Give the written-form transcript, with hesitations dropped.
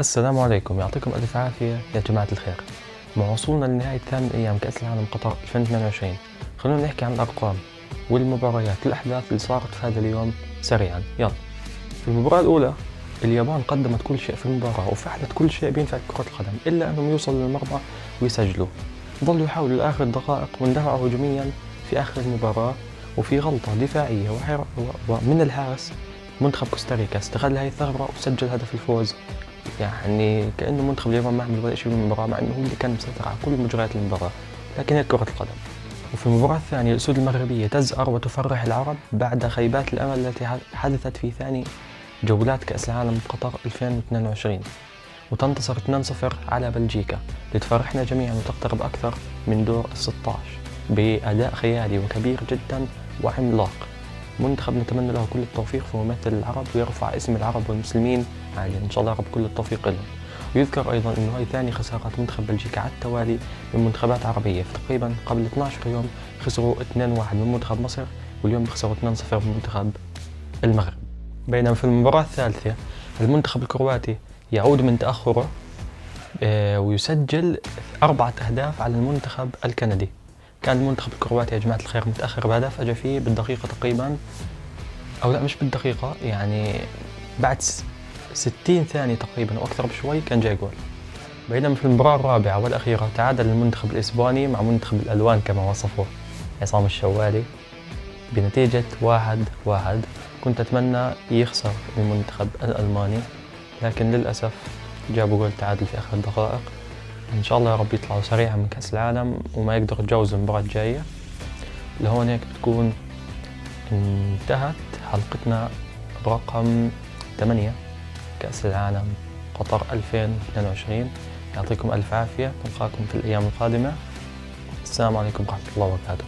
السلام عليكم، يعطيكم ألف عافية يا جماعة الخير. مع وصولنا لنهاية ثامن أيام كأس العالم قطر 2022، خلونا نحكي عن الأرقام والمباريات الأحداث اللي صارت في هذا اليوم سريعا. يلا، في المباراة الأولى اليابان قدمت كل شيء في المباراة وفعلت كل شيء بينفع كرة القدم إلا أنهم يوصلوا للمرمى ويسجلوا. ظلوا يحاولوا لآخر الدقائق واندفعوا هجوميا في آخر المباراة، وفي غلطة دفاعية ومن الحارس منتخب كوستاريكا استغل هاي الثغرة وسجل هدف الفوز. يعني كأنه منتخب اليابان ما عمل ولا شيء بالمباراة، مع إنه هو اللي كان مسيطر على كل مجريات المباراة، لكن هي كرة القدم. وفي المباراة الثانية الأسود المغربية تزأر وتفرح العرب بعد خيبات الأمل التي حدثت في ثاني جولات كأس العالم قطر 2022، وتنتصر 2-0 على بلجيكا لتفرحنا جميعا وتقترب أكثر من دور ال16 بأداء خيالي وكبير جدا وعملاق. منتخب نتمنى له كل التوفيق في ممثل العرب ويرفع اسم العرب والمسلمين عاليا إن شاء الله، رب كل التوفيق لهم. ويذكر أيضا أنه هي ثاني خسارات منتخب بلجيكا على التوالي من منتخبات عربية، تقريبا قبل 12 يوم خسروا 2-1 من منتخب مصر، واليوم خسروا 2-0 من منتخب المغرب. بينما في المباراة الثالثة المنتخب الكرواتي يعود من تأخره ويسجل 4 أهداف على المنتخب الكندي. كان المنتخب الكرواتي يا جماعة الخير متأخر بهدف، أجا فيه بالدقيقة تقريبا، أو لا مش بالدقيقة، يعني بعد 60 ثانية تقريبا أو أكثر بشوي كان جاي جول. بينما في المباراة الرابعة والأخيرة تعادل المنتخب الإسباني مع منتخب الألوان كما وصفه عصام الشوالي بنتيجة 1-1. كنت أتمنى يخسر المنتخب الألماني، لكن للأسف جابوا جول تعادل في آخر الدقائق. إن شاء الله يا رب يطلعوا سريعا من كأس العالم وما يقدروا يتجاوزوا المباراة الجاية. لهون هيك بتكون انتهت حلقتنا رقم 8 كأس العالم قطر 2022. يعطيكم ألف عافية، نلقاكم في الأيام القادمة. السلام عليكم ورحمة الله وبركاته.